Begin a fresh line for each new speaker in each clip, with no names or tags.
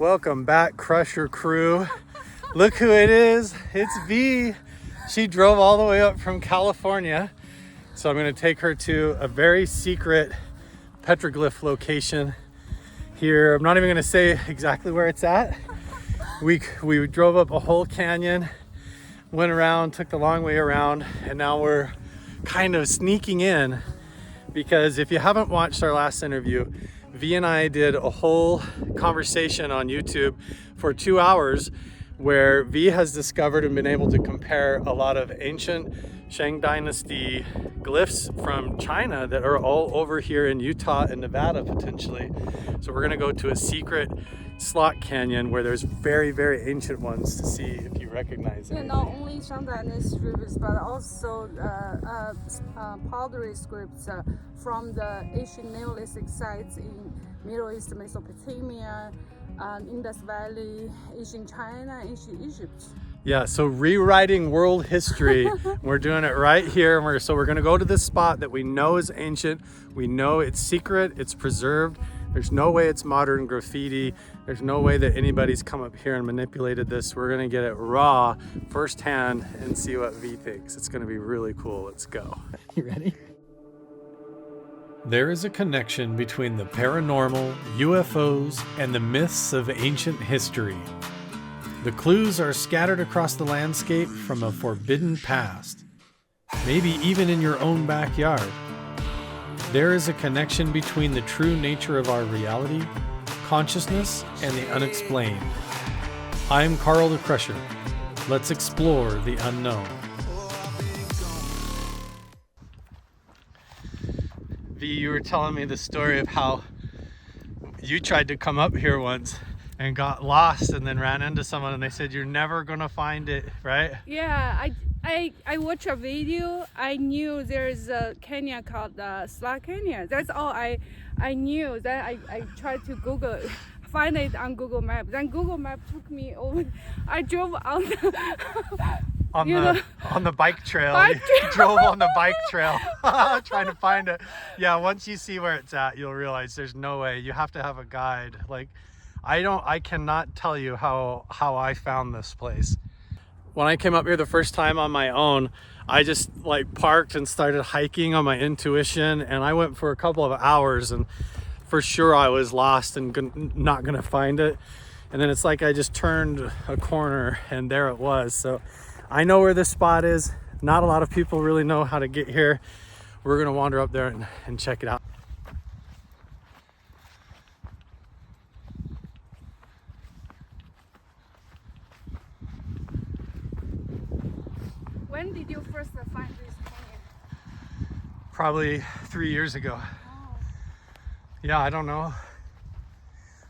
Welcome back, Crusher crew. Look who it is. It's V. She drove all the way up from California. So I'm going to take her to a very secret petroglyph location here. I'm not even going to say exactly where it's at. We drove up a whole canyon, went around, took the long way around, and now we're kind of sneaking in because if you haven't watched our last interview, V and I did a whole conversation on YouTube for 2 hours where V has discovered and been able to compare a lot of ancient Shang Dynasty glyphs from China that are all over here in Utah and Nevada potentially. So we're gonna go to a secret slot canyon where there's very, very ancient ones to see if you recognize it.
Yeah, not only Shang Dynasty scripts, but also pottery scripts from the ancient Neolithic sites in Middle East, Mesopotamia, Indus Valley, ancient China, ancient Egypt.
Yeah, so rewriting world history. We're doing it right here. So we're gonna go to this spot that we know is ancient. We know it's secret, it's preserved. There's no way it's modern graffiti. There's no way that anybody's come up here and manipulated this. We're gonna get it raw, firsthand, and see what V thinks. It's gonna be really cool. Let's go. You ready? There is a connection between the paranormal, UFOs, and the myths of ancient history. The clues are scattered across the landscape from a forbidden past, maybe even in your own backyard. There is a connection between the true nature of our reality, consciousness, and the unexplained. I'm Carl the Crusher. Let's explore the unknown. V, you were telling me the story of how you tried to come up here once and got lost and then ran into someone and they said you're never gonna find it, right?
Yeah, I watched a video. I knew there's a canyon called Slot Canyon. That's all I knew. Then I tried to Google it, find it on Google Maps. Then Google Maps took me over. I drove on
on the bike trail. You drove on the bike trail trying to find it. Yeah, once you see where it's at, you'll realize there's no way. You have to have a guide. Like I cannot tell you how I found this place. When I came up here the first time on my own, I just like parked and started hiking on my intuition, and I went for a couple of hours, and for sure I was lost and not gonna find it. And then it's like I just turned a corner and there it was. So I know where this spot is. Not a lot of people really know how to get here. We're gonna wander up there and check it out.
When did you first find this canyon?
Probably 3 years ago.
Oh.
Yeah, I don't know.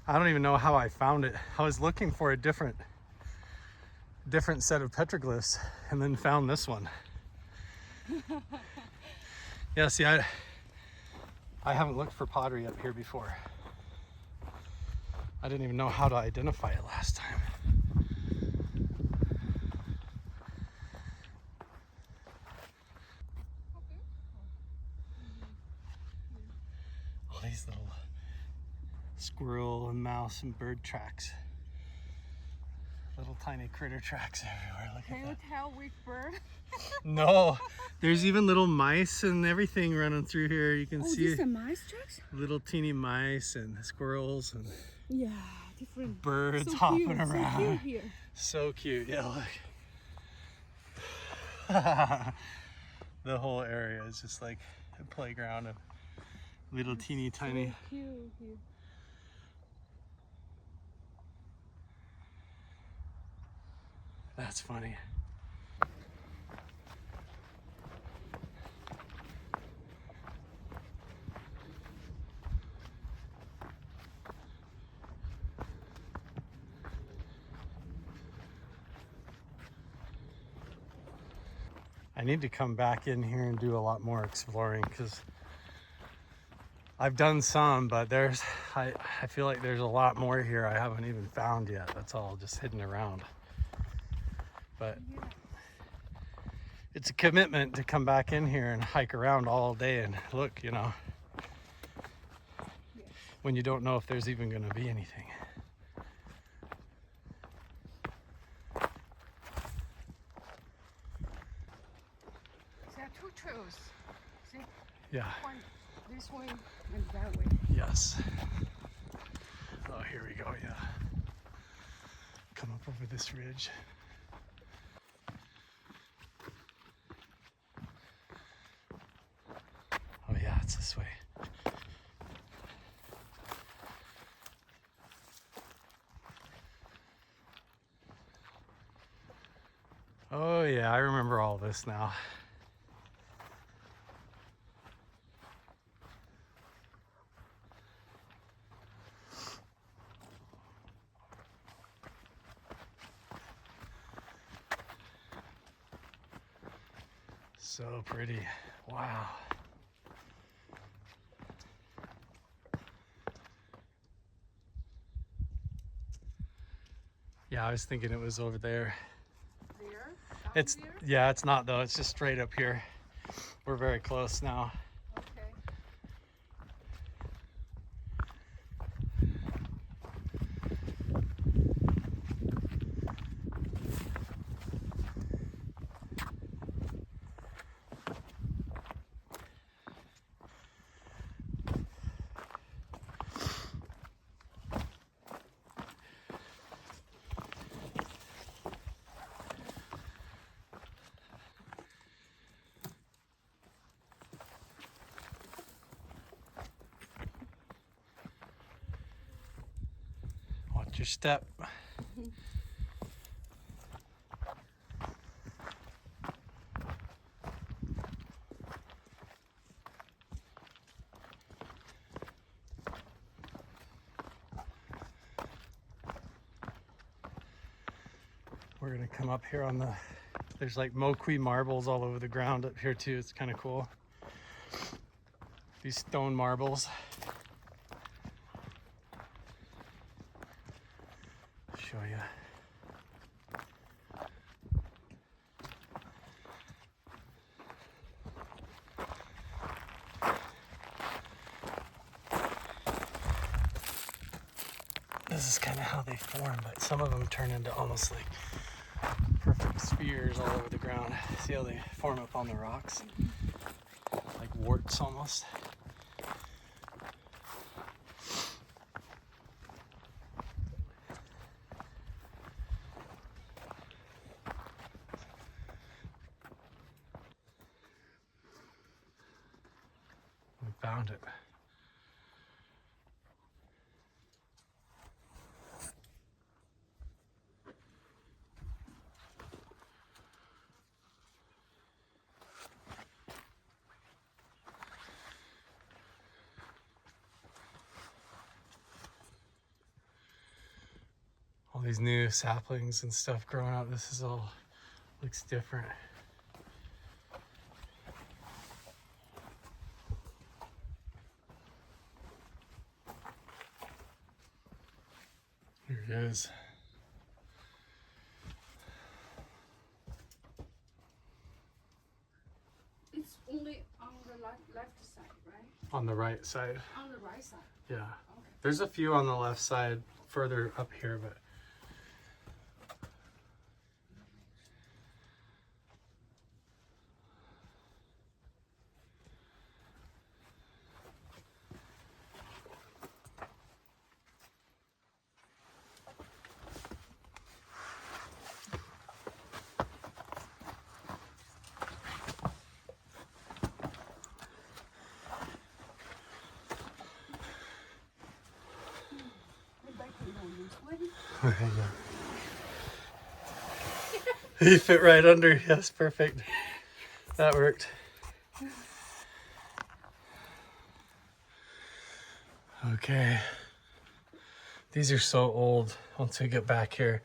I don't even know how I found it. I was looking for a different set of petroglyphs and then found this one. Yeah, see, I haven't looked for pottery up here before. I didn't even know how to identify it last time. All these little squirrel and mouse and bird tracks. Little tiny critter tracks everywhere. Look
Can
at
you
that.
tell which bird?
No, there's even little mice and everything running through here. You can see
These are mice tracks?
little teeny mice and squirrels and
Yeah, different
birds
so
hopping
cute,
around.
So cute here.
So cute, yeah, look. The whole area is just like a playground of little teeny tiny.
So cute here.
That's funny. I need to come back in here and do a lot more exploring because I've done some, but I feel like there's a lot more here I haven't even found yet. That's all just hidden around. But it's a commitment to come back in here and hike around all day and look, you know, when you don't know if there's even going to be anything.
trails. See?
Yeah.
One this way and that way.
Yes. Oh, here we go. Yeah. Come up over this ridge. Oh yeah, it's this way. Oh yeah, I remember all this now. So pretty. Wow. Yeah, I was thinking it was over there.
There?
It's,
There?
yeah, it's not though. It's just straight up here. We're very close now.
Okay.
Watch your step. We're gonna come up here on the, there's like moqui marbles all over the ground up here too. It's kind of cool. These stone marbles. Show you. This is kind of how they form, but some of them turn into almost like perfect spheres all over the ground. See how they form up on the rocks? Like warts almost. We found it. All these new saplings and stuff growing up. This is all looks different. Here it is.
It's only on the left side, right?
On the right side.
On the right side.
Yeah.
Okay.
There's a few on the left side further up here, but you fit right under. Yes, perfect. That worked. Okay. These are so old once we get back here.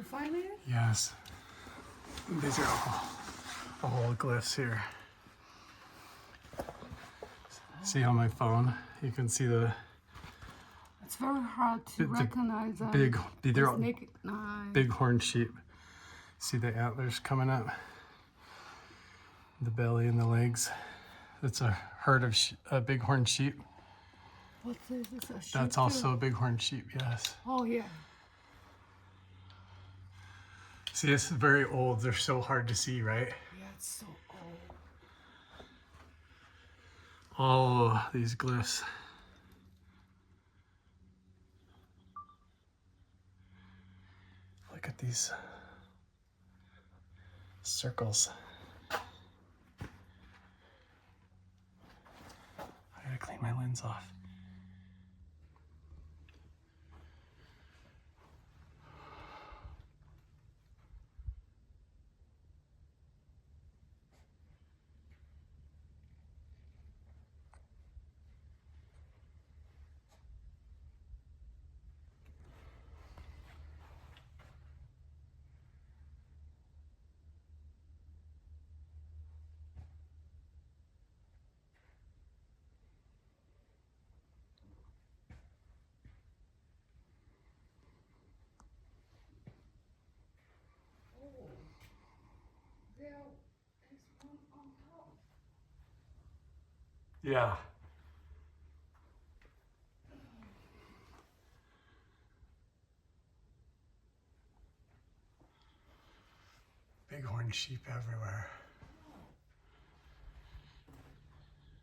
find it?
Yes. These are all glyphs here. See on my phone, you can see the
It's very hard to recognize them.
they're all
naked eye.
big horned sheep. See the antlers coming up, the belly and the legs. It's a herd of bighorn sheep.
What's this? It's a sheep
That's
too?
also a bighorn sheep, yes.
Oh yeah.
See, it's very old. They're so hard to see, right?
Yeah, it's so old.
All these glyphs. Look at these circles. I gotta clean my lens off. Yeah. Bighorn sheep everywhere.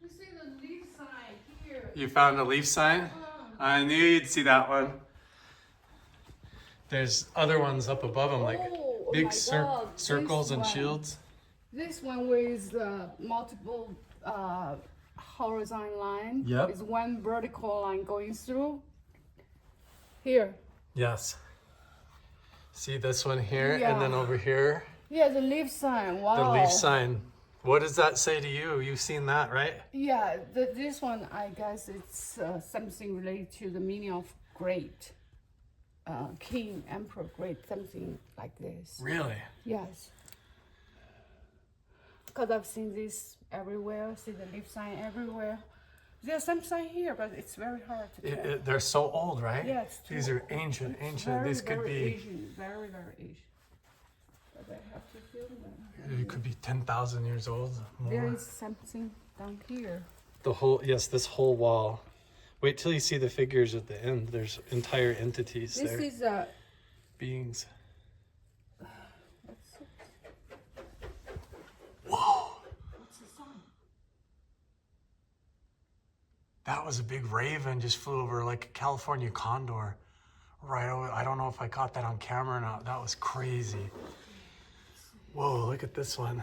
You see the leaf sign here.
You found a leaf sign? I knew you'd see that one. There's other ones up above them, like big circles and shields.
This one with multiple horizontal line.
Yep.
Is one vertical line going through. Here.
Yes. See this one here,
Yeah.
and then over here,
Yeah, the leaf sign. Wow.
the leaf sign. What does that say to you? You've seen that, right?
Yeah, this one, I guess it's something related to the meaning of great. King, emperor, great, something like this.
Really?
Yes. Because I've seen this everywhere, see the leaf sign everywhere. There's some sign here, but it's very hard to tell.
They're so old, right?
Yeah, it's
These
true.
are ancient.
Very,
These could
very
be,
Asian, very, very Asian. But I have to film them.
it could be 10,000 years old.
There
More.
is something down here.
This whole wall. Wait till you see the figures at the end. There's entire entities
This
there.
is
Beings.
what's it?
Whoa!
What's the sign?
That was a big raven just flew over like a California condor. Right over, I don't know if I caught that on camera or not. That was crazy. Whoa, look at this one.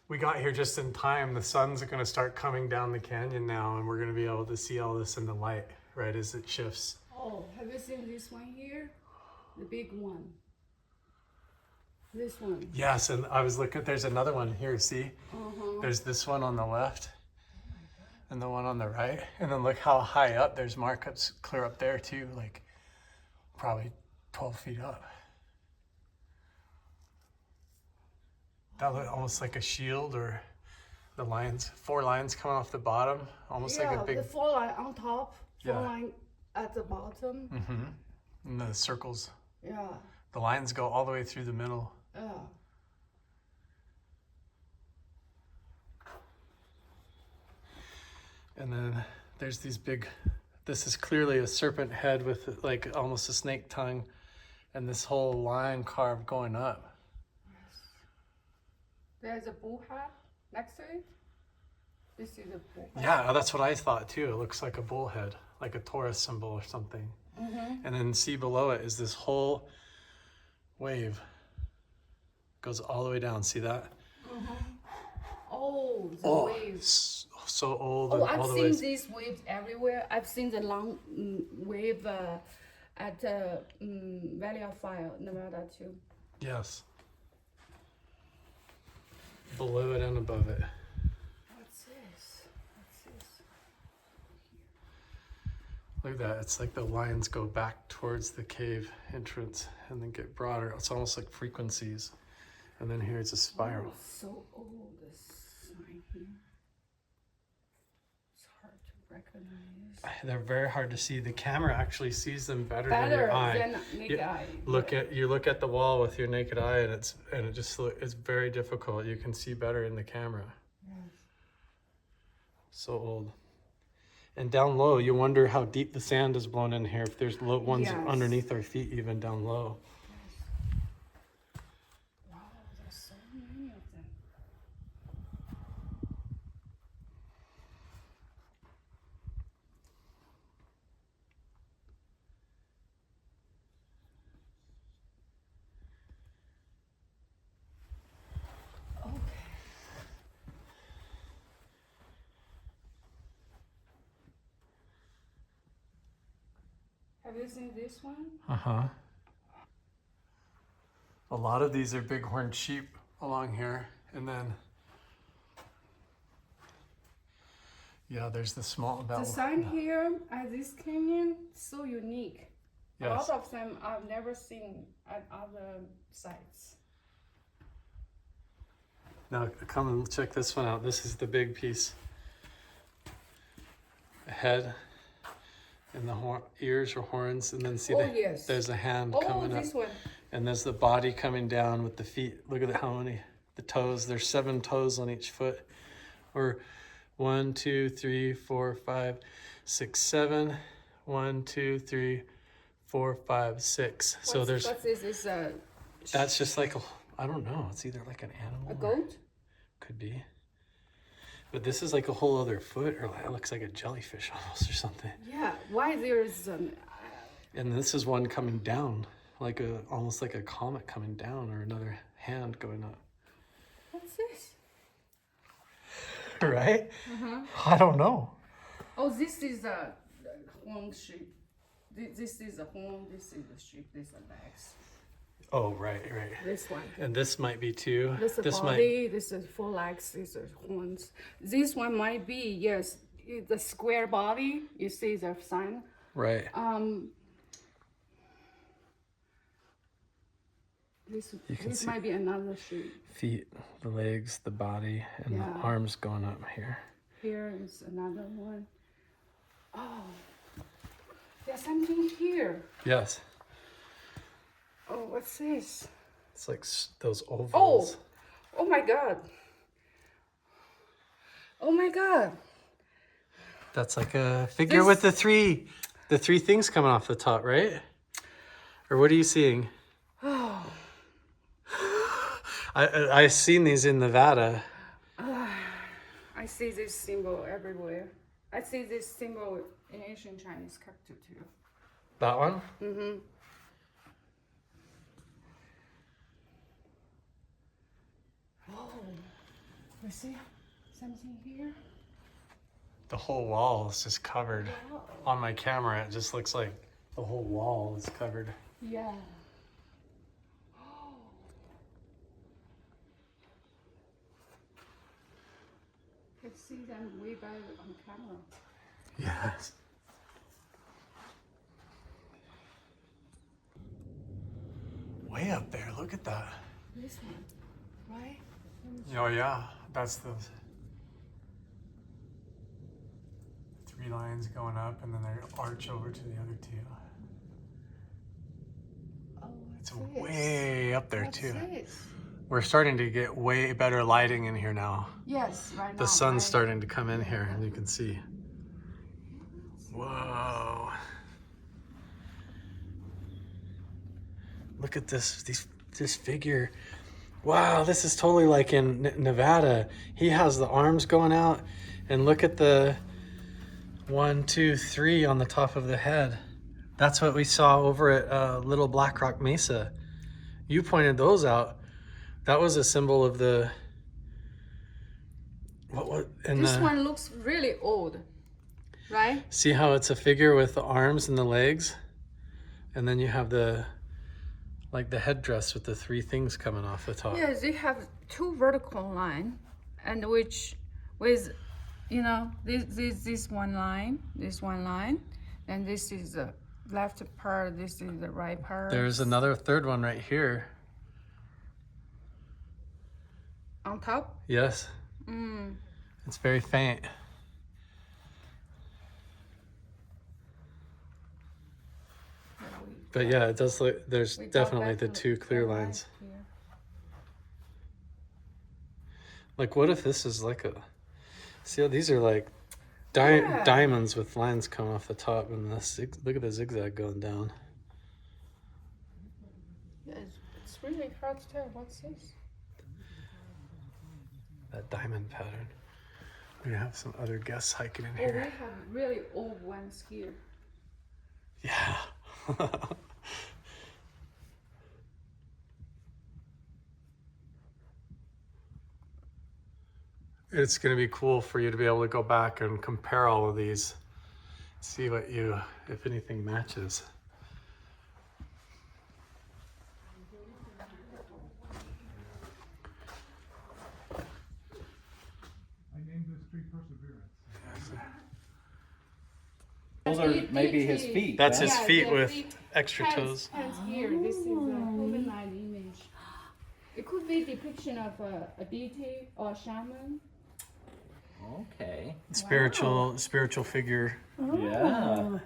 We got here just in time. The sun's going to start coming down the canyon now, and we're going to be able to see all this in the light, right, as it shifts.
Oh, have you seen this one here? The big one. This one.
Yes, and I was looking, there's another one here, see? There's this one on the left, and the one on the right. And then look how high up, there's markups clear up there too, like probably 12 feet up. That looked almost like a shield, or the lines, 4 lines coming off the bottom, almost like a big,
the 4 line on top, 4
Yeah.
line at the bottom.
and the circles.
Yeah,
The lines go all the way through the middle.
yeah.
And then there's these big, this is clearly a serpent head with like almost a snake tongue, and this whole line carved going up.
There's a bull head next to it. This is a bull head.
Yeah, that's what I thought too. It looks like a bullhead, like a Taurus symbol or something. And then see below it is this whole wave. Goes all the way down. See that?
Oh, the
Oh,
waves.
so old.
Oh,
And
I've
all the
seen
ways.
these waves everywhere. I've seen the long wave at Valley of Fire, Nevada too.
Yes. below it and above it.
What's this? What's this?
Look at that. It's like the lines go back towards the cave entrance and then get broader. It's almost like frequencies. And then here's a spiral.
Oh, so old, this sign here. It's hard to recognize.
They're very hard to see. The camera actually sees them better than
Better
your eye.
than naked eye.
You look at the wall with your naked eye, and it's very difficult. You can see better in the camera.
Yes.
So old. And down low, you wonder how deep the sand is blown in here. If there's low ones
Yes.
underneath our feet, even down low.
Wow, there's so many of them. Okay. Have you seen this one?
Uh-huh. A lot of these are bighorn sheep along here. And then, yeah, there's the small
The sign here at this canyon, so unique. A
Yes.
lot of them I've never seen at other sites.
Now come and check this one out. This is the big piece. The head and the ears or horns, and then see
Yes.
there's a hand
Oh,
coming up.
this one.
And there's the body coming down with the feet. Look at how many, the toes. There's 7 toes on each foot. Or 1, 2, 3, 4, 5, 6, 7. 1, 2, 3, 4, 5, 6. So there's,
What's this? Is
that's just like, I don't know. It's either like an animal.
a goat?
Could be. But this is like a whole other foot, or it looks like a jellyfish almost or something.
Yeah. Why there's
And this is one coming down, like almost like a comet coming down, or another hand going up.
what's this?
Right?
Uh-huh.
I don't know.
Oh, this is a horn sheep. This is a horn. This is a sheep. This is a legs.
Oh, right.
This one.
And this might be too.
This is body. This is 4 legs. This is horns. This one might be, yes, the square body. You see the sign.
Right.
This might be another sheep.
Feet, the legs, the body, and the
Yeah.
arms going up here.
Here is another one. Oh, there's something here.
Yes.
Oh, what's this?
It's like those ovals.
Oh my God. Oh my God.
That's like a figure with the three things coming off the top, right? Or what are you seeing?
Oh.
I've seen these in Nevada.
I see this symbol everywhere. I see this symbol in ancient Chinese character too.
That one?
Mm-hmm. Oh, you see something here?
The whole wall is just covered.
Wow.
On my camera, it just looks like the whole wall is covered.
Yeah. I see them way better on camera.
Yes. Way up there, look at that.
This one, right?
Oh yeah, that's the 3 lines going up, and then they arch over to the other 2.
Oh,
It's way up there
what's
too.
this?
We're starting to get way better lighting in here now.
Yes, right now.
The sun's starting to come in here, and you can see. Whoa. Look at this figure. Wow, this is totally like in Nevada. He has the arms going out, and look at the 1, 2, 3 on the top of the head. That's what we saw over at Little Black Rock Mesa. You pointed those out. That was a symbol of the
This one looks really old, right?
See how it's a figure with the arms and the legs, and then you have the headdress with the 3 things coming off the top.
Yeah, they have two vertical line, and which with, you know, this one line, and this is the left part, this is the right part.
There's another third one right here.
On top?
Yes. It's very faint. But yeah, it does look, there's definitely the two clear lines. Like, what if this is like a, see how these are like diamonds with lines coming off the top, and look at the zigzag going down.
Yeah, it's really hard to tell. What's this?
That diamond pattern. We're gonna have some other guests hiking in
Oh, we
here.
have really old ones here.
Yeah. It's going to be cool for you to be able to go back and compare all of these, see what you, if anything matches.
I named this tree Perseverance.
Those are maybe his feet.
That's
right?
his feet with extra
hands,
toes.
Hands here. This is a human-like image. It could be depiction of a deity or shaman.
Okay.
Spiritual figure.
Yeah.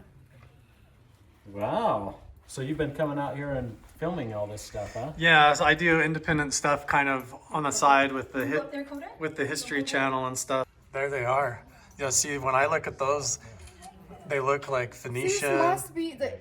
Wow. So you've been coming out here and filming all this stuff, huh?
Yeah, so I do independent stuff kind of on the side with the with the History Channel and stuff. There they are. Yeah, see, when I look at those, they look like Phoenician.
This must be the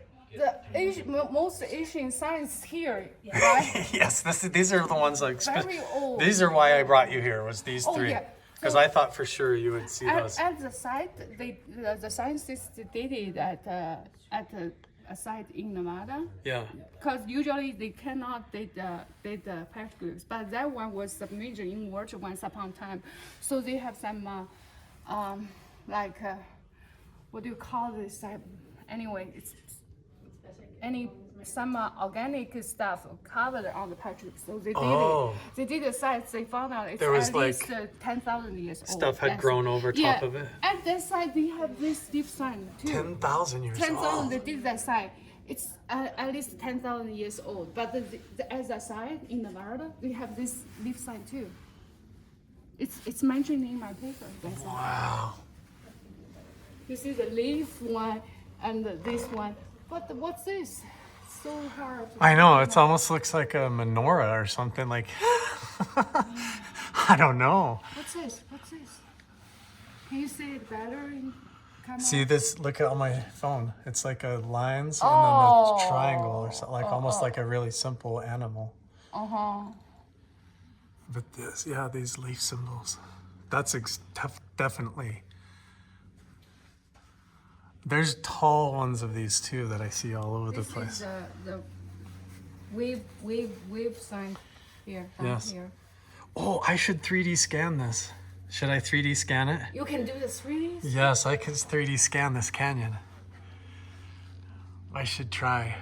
most Asian signs here, right?
Yes, these are the ones like.
Very old.
These are why I brought you here. Was these
Oh,
three?
yeah.
Because
So-
I thought for sure you would see those.
At the site, the scientists did it at a site in Nevada.
Yeah.
Because usually they cannot date the petroglyphs, but that one was submerged in water once upon a time. So they have some what do you call this? Anyway, it's some organic stuff covered on the petroglyphs. So they did
Oh.
it. They did the sites. They found out it's
There was
at least
like
10,000 years old.
stuff had
That's-
grown over top of it.
At that site, they have this deep sign too.
10,000 years
10,000,
old.
they did that site. It's at least 10,000 years old. But as a site in Nevada, we have this leaf sign too. It's mentioned in my paper. That's all.
Wow.
You see the leaf one and this one. But what's this? It's so hard.
I know, it almost looks like a menorah or something like. I don't know.
What's this? What's this? Can you see it better in camera?
See this? Look at on my phone. It's like a lines and
Oh.
then a triangle or something, like almost like a really simple animal. But this, yeah, these leaf symbols. That's definitely. There's tall ones of these too that I see all over the
This
place.
is the wave sign here. Down
Yes.
Here.
Oh, I should 3D scan this. Should I 3D scan it?
You can do the 3Ds?
Yes, I can 3D scan this canyon. I should try.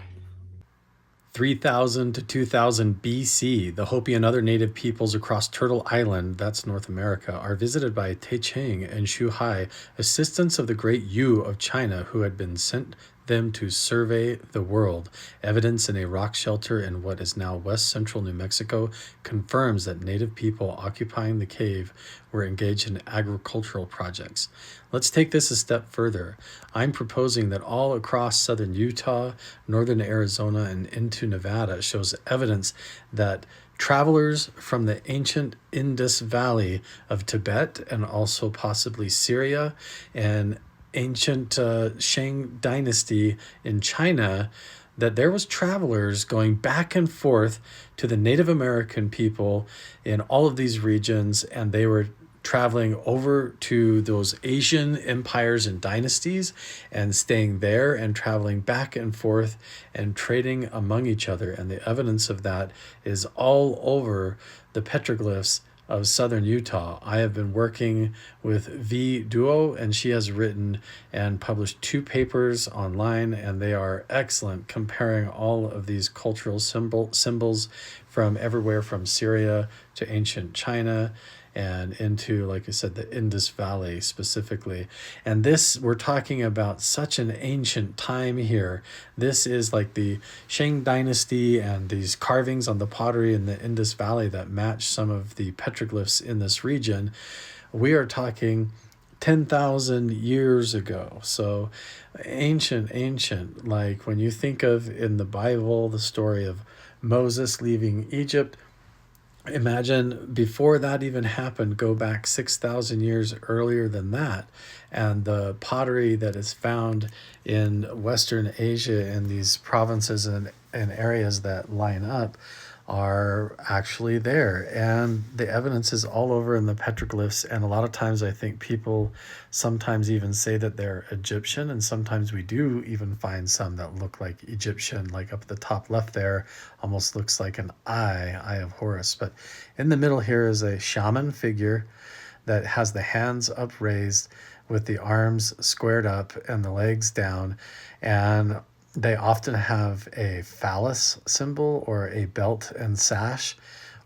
3000 to 2000 BC, the Hopi and other native peoples across Turtle Island, that's North America, are visited by Tai Ching and Shu Hai, assistants of the great Yu of China, who had been sent them to survey the world. Evidence in a rock shelter in what is now west central New Mexico confirms that native people occupying the cave were engaged in agricultural projects. Let's take this a step further. I'm proposing that all across southern Utah, northern Arizona, and into Nevada shows evidence that travelers from the ancient Indus Valley of Tibet and also possibly Syria and ancient Shang Dynasty in China, that there was travelers going back and forth to the Native American people in all of these regions, and they were traveling over to those Asian empires and dynasties and staying there and traveling back and forth and trading among each other. And the evidence of that is all over the petroglyphs of southern Utah. I have been working with V Duo, and she has written and published 2 papers online, and they are excellent, comparing all of these cultural symbols from everywhere from Syria to ancient China and into, like I said, the Indus Valley specifically. And this, we're talking about such an ancient time here. This is like the Shang Dynasty and these carvings on the pottery in the Indus Valley that match some of the petroglyphs in this region. We are talking 10,000 years ago. So ancient, like when you think of in the Bible, the story of Moses leaving Egypt, imagine before that even happened, go back 6,000 years earlier than that. And the pottery that is found in Western Asia in these provinces and areas that line up are actually there. And the evidence is all over in the petroglyphs. And a lot of times I think people sometimes even say that they're Egyptian. And sometimes we do even find some that look like Egyptian, like up at the top left there, almost looks like an eye of Horus. But in the middle here is a shaman figure that has the hands upraised with the arms squared up and the legs down. And they often have a phallus symbol or a belt and sash,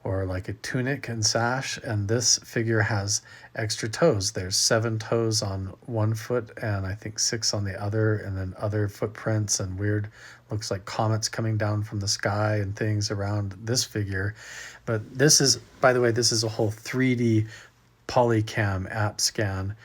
or like a tunic and sash. And this figure has extra toes. There's 7 toes on one foot and I think 6 on the other, and then other footprints and weird, looks like comets coming down from the sky and things around this figure. But this is, by the way, this is a whole 3D Polycam app scan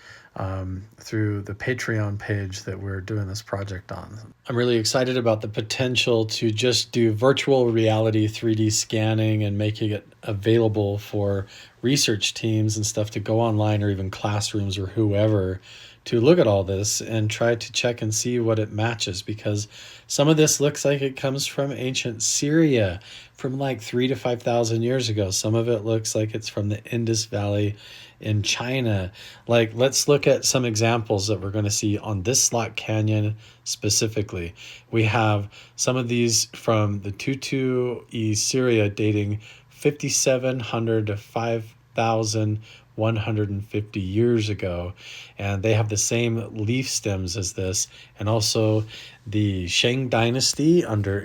through the Patreon page that we're doing this project on. I'm really excited about the potential to just do virtual reality 3D scanning and making it available for research teams and stuff to go online, or even classrooms or whoever, to look at all this and try to check and see what it matches, because some of this looks like it comes from ancient Syria from like 3,000 to 5,000 years ago. Some of it looks like it's from the Indus Valley in China. Like, let's look at some examples that we're going to see on this slot canyon specifically. We have some of these from the Tutu Syria dating 5,700 to 5,150 years ago, and they have the same leaf stems as this. And also the Shang Dynasty under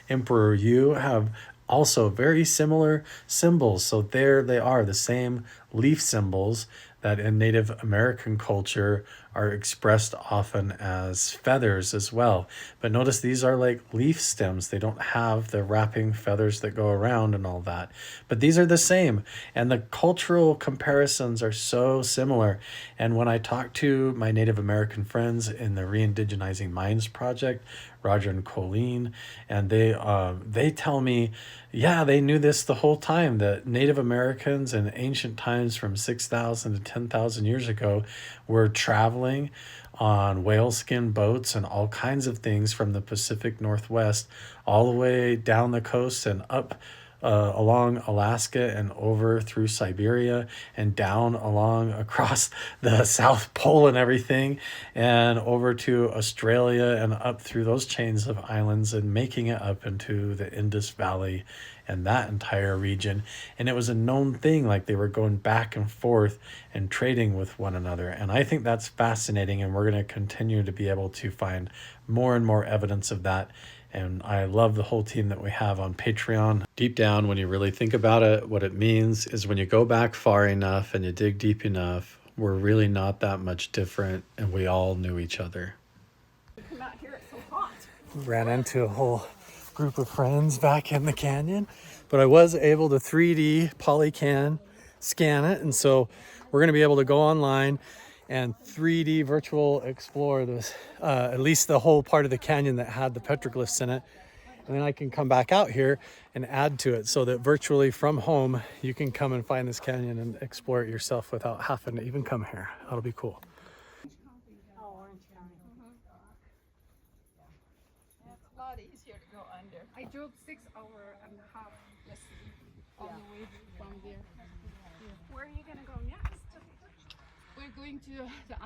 Emperor Yu have also very similar symbols. So there they are, the same leaf symbols that in Native American culture are expressed often as feathers as well. But notice these are like leaf stems. They don't have the wrapping feathers that go around and all that. But these are the same. And the cultural comparisons are so similar. And when I talk to my Native American friends in the Re-Indigenizing Minds Project, Roger and Colleen, and they tell me, yeah, they knew this the whole time, that Native Americans in ancient times from 6,000 to 10,000 years ago were traveling on whaleskin boats and all kinds of things from the Pacific Northwest all the way down the coast and up along Alaska and over through Siberia and down along across the South Pole and everything, and over to Australia and up through those chains of islands and making it up into the Indus Valley and that entire region. And it was a known thing, like they were going back and forth and trading with one another. And I think that's fascinating, and we're going to continue to be able to find more and more evidence of that. And I love the whole team that we have on Patreon. Deep down, when you really think about it, what it means is when you go back far enough and you dig deep enough, we're really not that much different, and we all knew each other.
Come out here, it's so hot.
Ran into a whole group of friends back in the canyon, but I was able to 3D Polycan scan it. And so we're going to be able to go online and 3D virtual explore this, at least the whole part of the canyon that had the petroglyphs in it. And then I can come back out here and add to it, so that virtually from home, you can come and find this canyon and explore it yourself without having to even come here. That'll be cool.
It's a lot easier to go under. I drove 6 hours and a half yesterday, all the way from there. Where are you gonna go next? We're going to the